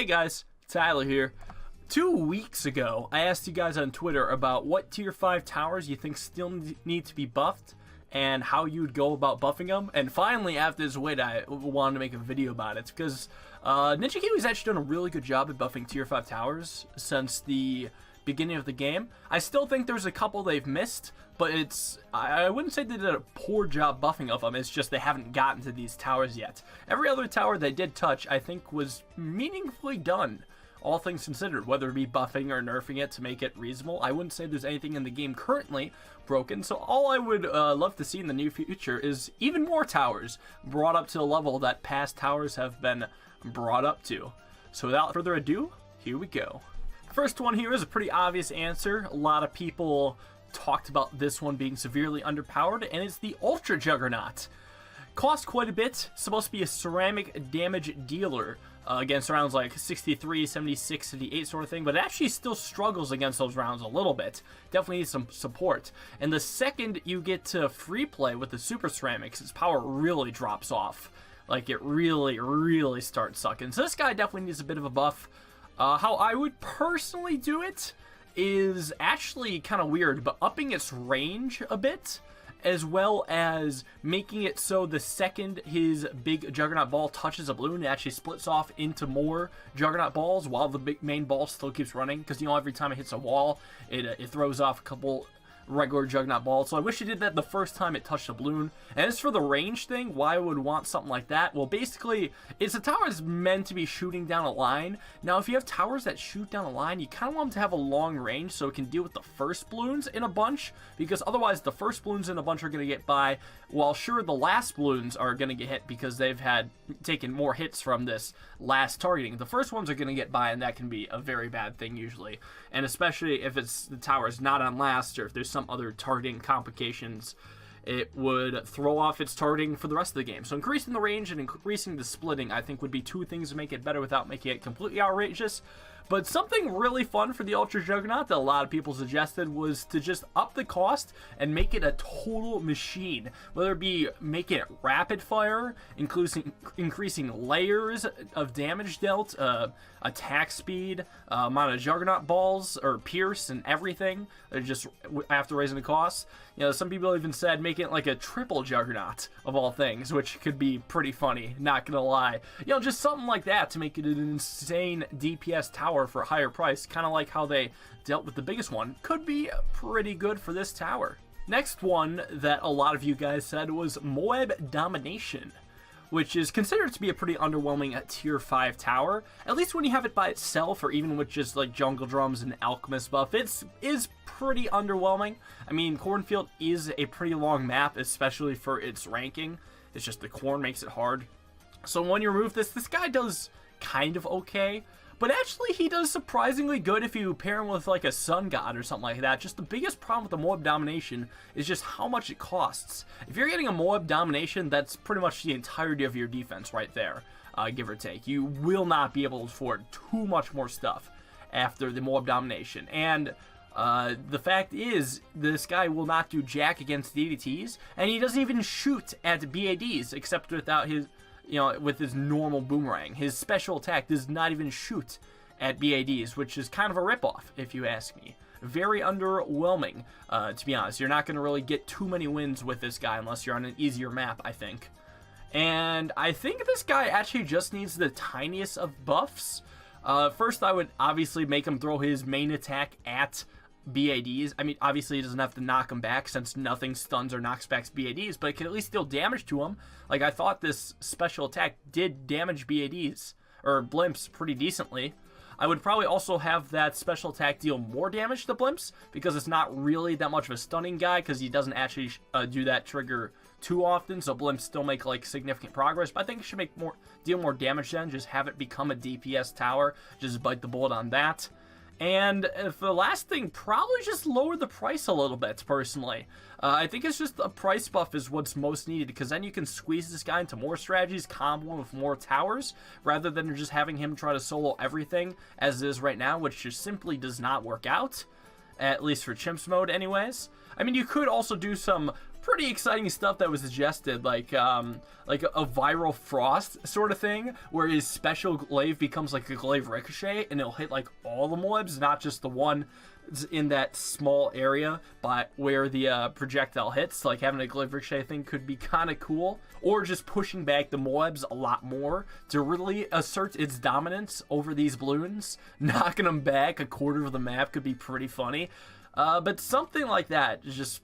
Hey guys, Tyler here. 2 weeks ago, I asked you guys on Twitter about what tier 5 towers you think still need to be buffed and how you would go about buffing them. And finally, after this wait, I wanted to make a video about it because Ninja Kiwi's actually done a really good job at buffing tier 5 towers since the beginning of the game. I still think there's a couple they've missed, but I wouldn't say they did a poor job buffing of them. It's just they haven't gotten to these towers yet. Every other tower they did touch, I think, was meaningfully done, all things considered, whether it be buffing or nerfing it to make it reasonable. I wouldn't say there's anything in the game currently broken, so all I would love to see in the near future is even more towers brought up to the level that past towers have been brought up to. So without further ado, here we go. First one here is a pretty obvious answer. A lot of people talked about this one being severely underpowered, and it's the Ultra Juggernaut. Costs quite a bit, supposed to be a ceramic damage dealer against rounds like 63, 76, 78 sort of thing, but it actually still struggles against those rounds a little bit. Definitely needs some support. And the second you get to free play with the Super Ceramics, its power really drops off. Like, it really starts sucking. So this guy definitely needs a bit of a buff. How I would personally do it is actually kind of weird, but upping its range a bit, as well as making it so the second his big Juggernaut ball touches a balloon, it actually splits off into more Juggernaut balls while the big main ball still keeps running. Because, you know, every time it hits a wall, it throws off a couple regular Juggernaut balls. So I wish it did that the first time it touched a balloon. And as for the range thing, why I would want something like that? Well, basically, it's a tower that's meant to be shooting down a line. Now, if you have towers that shoot down a line, you kind of want them to have a long range so it can deal with the first balloons in a bunch, because otherwise the first balloons in a bunch are going to get by, while sure, the last balloons are going to get hit because they've taken more hits from this last targeting. The first ones are going to get by, and that can be a very bad thing usually. And especially if the tower is not on last, or if there's some other targeting complications, it would throw off its targeting for the rest of the game. So increasing the range and increasing the splitting, I think, would be two things to make it better without making it completely outrageous. But something really fun for the Ultra Juggernaut that a lot of people suggested was to just up the cost and make it a total machine. Whether it be making it rapid fire, increasing layers of damage dealt, attack speed, amount of Juggernaut balls, or pierce and everything, just after raising the cost. You know, some people even said making it like a triple Juggernaut, of all things, which could be pretty funny, not gonna lie. You know, just something like that to make it an insane DPS tower for a higher price, kind of like how they dealt with the biggest one, could be pretty good for this tower. Next one that a lot of you guys said was Moab Domination, which is considered to be a pretty underwhelming tier 5 tower, at least when you have it by itself, or even with just like Jungle Drums and Alchemist buff. It is pretty underwhelming. I mean, Cornfield is a pretty long map, especially for its ranking. It's just the corn makes it hard. So when you remove this guy does kind of okay, but actually he does surprisingly good if you pair him with like a Sun God or something like that. Just the biggest problem with the Moab Domination is just how much it costs. If you're getting a Moab Domination, that's pretty much the entirety of your defense right there, give or take. You will not be able to afford too much more stuff after the Moab Domination. And the fact is, this guy will not do jack against DDTs, and he doesn't even shoot at BADs except without his, you know, with his normal boomerang. His special attack does not even shoot at BADs, which is kind of a ripoff, if you ask me. Very underwhelming, to be honest. You're not going to really get too many wins with this guy unless you're on an easier map, I think. And I think this guy actually just needs the tiniest of buffs. First, I would obviously make him throw his main attack at BADs. I mean, obviously he doesn't have to knock them back since nothing stuns or knocks back BADs, but it can at least deal damage to them. Like, I thought this special attack did damage BADs, or blimps, pretty decently. I would probably also have that special attack deal more damage to blimps, because it's not really that much of a stunning guy, because he doesn't actually do that trigger too often, so blimps still make like significant progress. But I think it should deal more damage then, just have it become a DPS tower, just bite the bullet on that. And for the last thing, probably just lower the price a little bit, personally. I think it's just a price buff is what's most needed, because then you can squeeze this guy into more strategies, combo with more towers, rather than just having him try to solo everything as it is right now, which just simply does not work out, at least for Chimps mode anyways. I mean, you could also do some pretty exciting stuff that was suggested, like a viral frost sort of thing, where his special glaive becomes like a glaive ricochet, and it'll hit like all the Moabs, not just the one in that small area but where the projectile hits. Like having a glaive ricochet thing could be kind of cool, or just pushing back the Moabs a lot more to really assert its dominance over these balloons. Knocking them back a quarter of the map could be pretty funny, but something like that just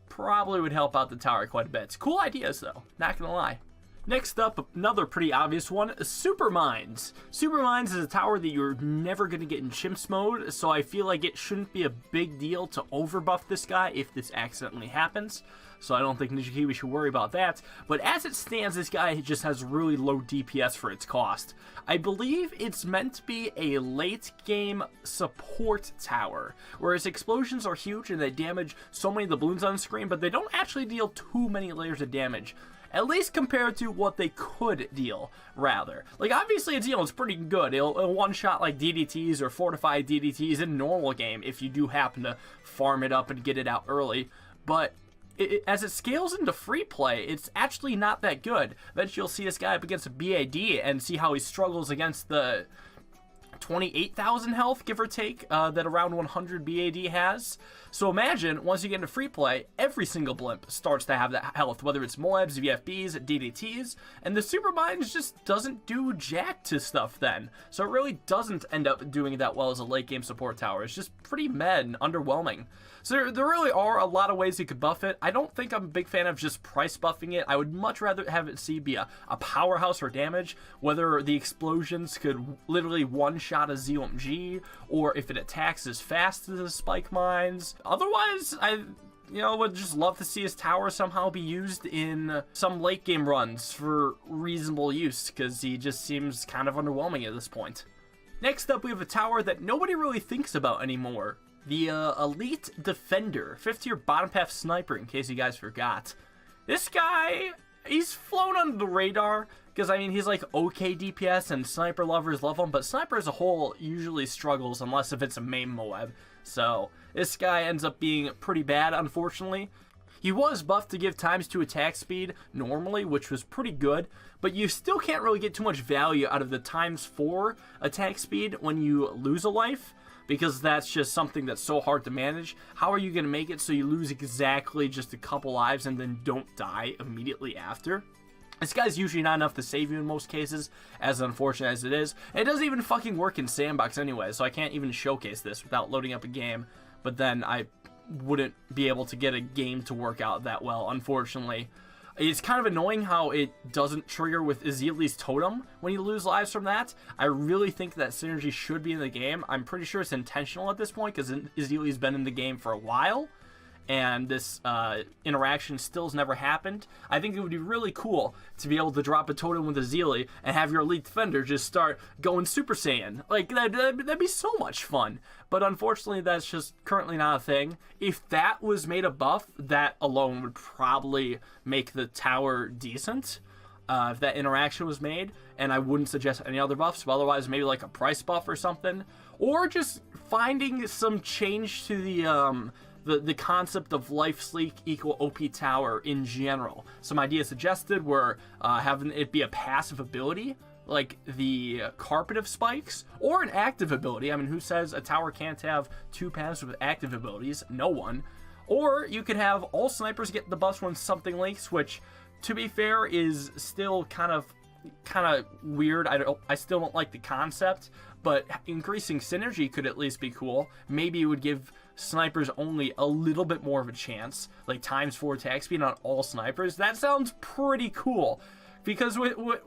probably would help out the tower quite a bit. It's cool ideas though, not gonna lie. Next up, another pretty obvious one, Super Mines. Super Mines is a tower that you're never going to get in Chimps mode, so I feel like it shouldn't be a big deal to overbuff this guy if this accidentally happens. So I don't think Ninja Kiwi should worry about that. But as it stands, this guy just has really low DPS for its cost. I believe it's meant to be a late game support tower, where its explosions are huge and they damage so many of the balloons on the screen, but they don't actually deal too many layers of damage. At least compared to what they could deal, rather. Like, obviously, it's pretty good. It'll one-shot, like, DDTs or fortified DDTs in normal game if you do happen to farm it up and get it out early. But as it scales into free play, it's actually not that good. Eventually, you'll see this guy up against a BAD and see how he struggles against the 28,000 health, give or take, that around 100 BAD has. So imagine, once you get into free play, every single blimp starts to have that health, whether it's Moabs, VFBs, DDTs, and the Super Mines just doesn't do jack to stuff then. So it really doesn't end up doing that well as a late game support tower. It's just pretty meh and underwhelming. So there really are a lot of ways you could buff it. I don't think I'm a big fan of just price buffing it. I would much rather have it be a powerhouse for damage, whether the explosions could literally one-shot a ZOMG, or if it attacks as fast as the spike mines. Otherwise, I would just love to see his tower somehow be used in some late game runs for reasonable use, because he just seems kind of underwhelming at this point. Next up, we have a tower that nobody really thinks about anymore. The Elite Defender, 5th tier bottom path sniper, in case you guys forgot. This guy, he's flown under the radar, because, I mean, he's like okay DPS, and sniper lovers love him, but sniper as a whole usually struggles unless if it's a main Moab. So, this guy ends up being pretty bad, unfortunately. He was buffed to give ×2 attack speed normally, which was pretty good, but you still can't really get too much value out of the ×4 attack speed when you lose a life, because that's just something that's so hard to manage. How are you going to make it so you lose exactly just a couple lives and then don't die immediately after? This guy's usually not enough to save you in most cases, as unfortunate as it is. And it doesn't even fucking work in Sandbox anyway, so I can't even showcase this without loading up a game. But then I wouldn't be able to get a game to work out that well, unfortunately. It's kind of annoying how it doesn't trigger with Ezeli's totem when you lose lives from that. I really think that synergy should be in the game. I'm pretty sure it's intentional at this point, because Ezeli's been in the game for a while, and this interaction still has never happened. I think it would be really cool to be able to drop a totem with Ezeli and have your Elite Defender just start going Super Saiyan. Like, that'd be so much fun. But unfortunately, that's just currently not a thing. If that was made a buff, that alone would probably make the tower decent. If that interaction was made, and I wouldn't suggest any other buffs, but otherwise maybe like a price buff or something. Or just finding some change to the concept of life sleek equal OP tower in general. Some ideas suggested were having it be a passive ability, like the Carpet of Spikes, or an active ability. I mean, who says a tower can't have 2 passives with active abilities? No one. Or you could have all snipers get the buffs when something leaks, which, to be fair, is still kind of weird. I still don't like the concept, but increasing synergy could at least be cool. Maybe it would give snipers only a little bit more of a chance, like ×4 attack speed on all snipers. That sounds pretty cool, because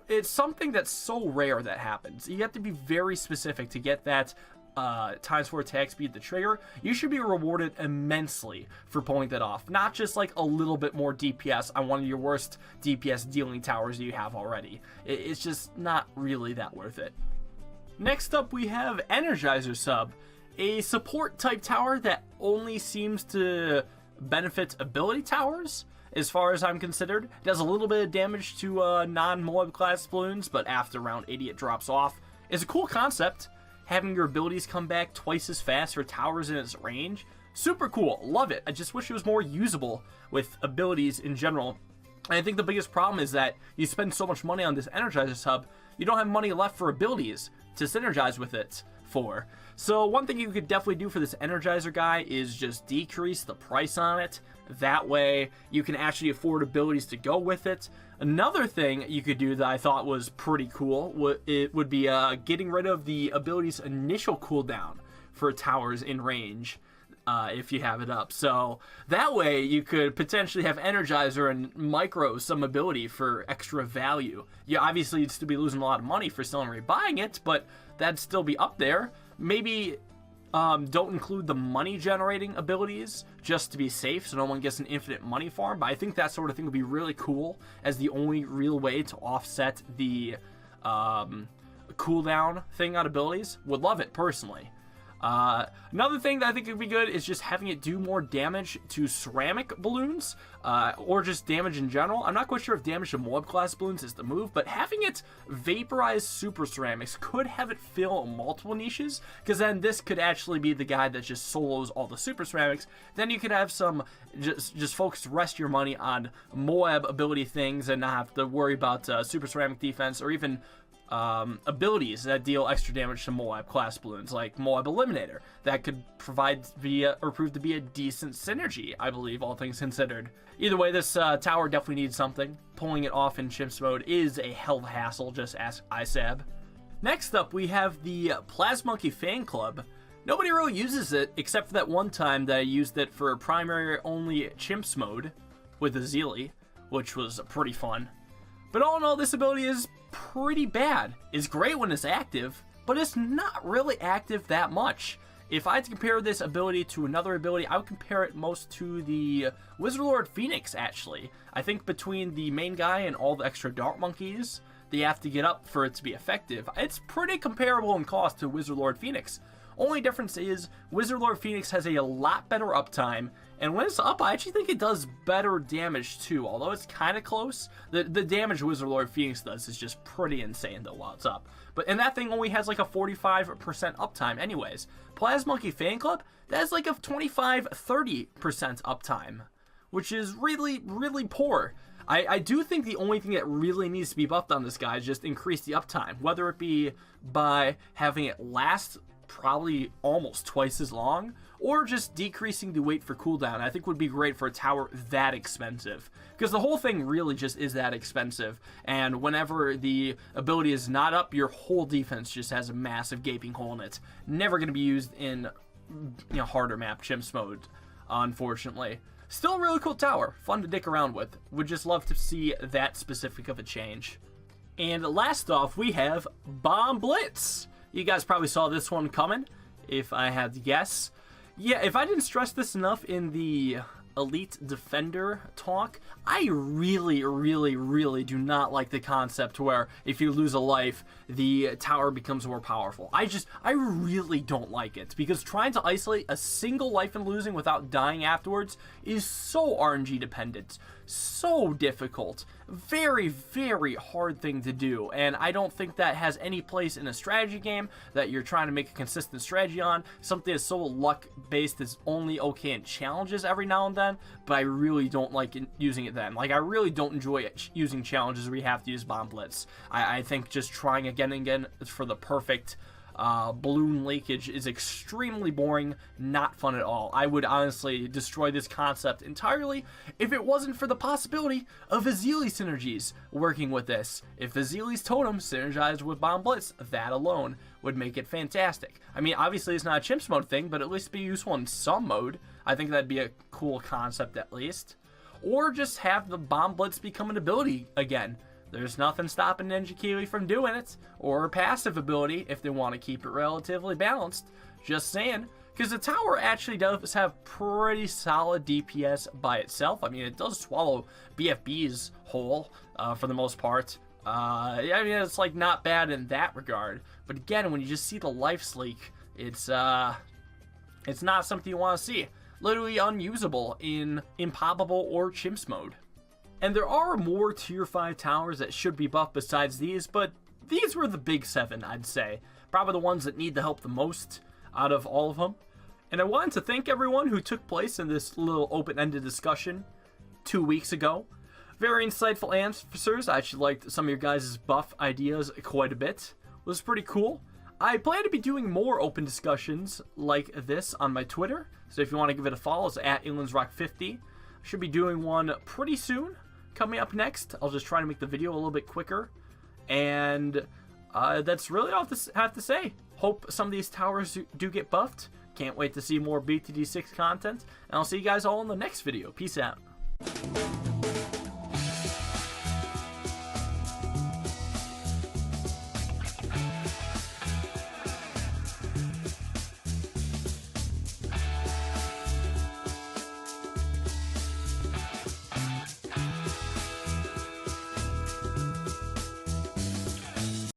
it's something that's so rare that happens. You have to be very specific to get that ×4 attack speed to trigger. You should be rewarded immensely for pulling that off, not just like a little bit more DPS on one of your worst DPS dealing towers that you have already. It's just not really that worth it. Next up, we have Energizer Sub, a support type tower that only seems to benefit ability towers, as far as I'm considered. It does a little bit of damage to non-Moab class balloons, but after round 80 it drops off. It's a cool concept, having your abilities come back twice as fast for towers in its range. Super cool. Love it. I just wish it was more usable with abilities in general. And I think the biggest problem is that you spend so much money on this Energizer Sub, you don't have money left for abilities to synergize with it for. So one thing you could definitely do for this Energizer guy is just decrease the price on it. That way you can actually afford abilities to go with it. Another thing you could do that I thought was pretty cool, it would be getting rid of the ability's initial cooldown for towers in range. If you have it up. So that way you could potentially have Energizer and micro some ability for extra value. Yeah, obviously you'd still be losing a lot of money for still rebuying it, but that'd still be up there. Maybe don't include the money generating abilities just to be safe so no one gets an infinite money farm, but I think that sort of thing would be really cool as the only real way to offset the cooldown thing on abilities. Would love it personally. Another thing that I think would be good is just having it do more damage to ceramic balloons, or just damage in general. I'm not quite sure if damage to Moab class balloons is the move, but having it vaporize super ceramics could have it fill multiple niches, because then this could actually be the guy that just solos all the super ceramics. Then you could have some just focus rest your money on Moab ability things and not have to worry about super ceramic defense or even abilities that deal extra damage to Moab class balloons, like Moab Eliminator, that could provide or prove to be a decent synergy, I believe, all things considered. Either way, this tower definitely needs something. Pulling it off in chimps mode is a hell of a hassle, just ask ISAB. Next up, we have the Plasmonkey Fan Club. Nobody really uses it, except for that one time that I used it for primary only chimps mode with Azili, which was pretty fun. But all in all, this ability is pretty bad. It's great when it's active, but it's not really active that much. If I had to compare this ability to another ability, I would compare it most to the Wizard Lord Phoenix, actually. I think between the main guy and all the extra Dart Monkeys that you have to get up for it to be effective, it's pretty comparable in cost to Wizard Lord Phoenix. Only difference is Wizard Lord Phoenix has a lot better uptime, and when it's up, I actually think it does better damage too. Although it's kind of close, the damage Wizard Lord Phoenix does is just pretty insane though while it's up. And that thing only has like a 45% uptime anyways. Plasmonkey Fan Club, that has like a 25-30% uptime, which is really, really poor. I do think the only thing that really needs to be buffed on this guy is just increase the uptime, whether it be by having it last probably almost twice as long, or just decreasing the wait for cooldown. I think would be great for a tower that expensive, because the whole thing really just is that expensive, and whenever the ability is not up, your whole defense just has a massive gaping hole in it. Never going to be used in harder map chimps mode, unfortunately. Still a really cool tower, fun to dick around with. Would just love to see that specific of a change. And last off, we have Bomb Blitz. You guys probably saw this one coming, if I had to guess. Yeah, if I didn't stress this enough in the Elite Defender talk, I really, really, really do not like the concept where if you lose a life, the tower becomes more powerful. I really don't like it, because trying to isolate a single life and losing without dying afterwards is so RNG dependent, so difficult, very, very hard thing to do, and I don't think that has any place in a strategy game that you're trying to make a consistent strategy on. Something that's so luck based is only okay in challenges every now and then, but I really don't like using it then. Like, I really don't enjoy using challenges where you have to use Bomb Blitz. I think just trying again and again for the perfect balloon leakage is extremely boring, not fun at all. I would honestly destroy this concept entirely if it wasn't for the possibility of Azili synergies working with this. If Azili's totem synergized with Bomb Blitz, that alone would make it fantastic. I mean, obviously it's not a chimps mode thing, but at least be useful in some mode. I think that'd be a cool concept at least. Or just have the Bomb Blitz become an ability again. There's nothing stopping Ninja Kiwi from doing it, or a passive ability if they want to keep it relatively balanced. Just saying, because the tower actually does have pretty solid DPS by itself. I mean, it does swallow BFB's whole for the most part. I mean, it's like not bad in that regard. But again, when you just see the life leak, it's not something you want to see. Literally unusable in Impossible or Chimps mode. And there are more tier 5 towers that should be buffed besides these, but these were the big 7, I'd say. Probably the ones that need the help the most out of all of them. And I wanted to thank everyone who took place in this little open-ended discussion 2 weeks ago. Very insightful answers. I actually liked some of your guys' buff ideas quite a bit. It was pretty cool. I plan to be doing more open discussions like this on my Twitter. So if you want to give it a follow, it's at Aliensrock50. I should be doing one pretty soon. Coming up next, I'll just try to make the video a little bit quicker. And that's really all I have to say. Hope some of these towers do get buffed. Can't wait to see more BTD6 content. And I'll see you guys all in the next video. Peace out.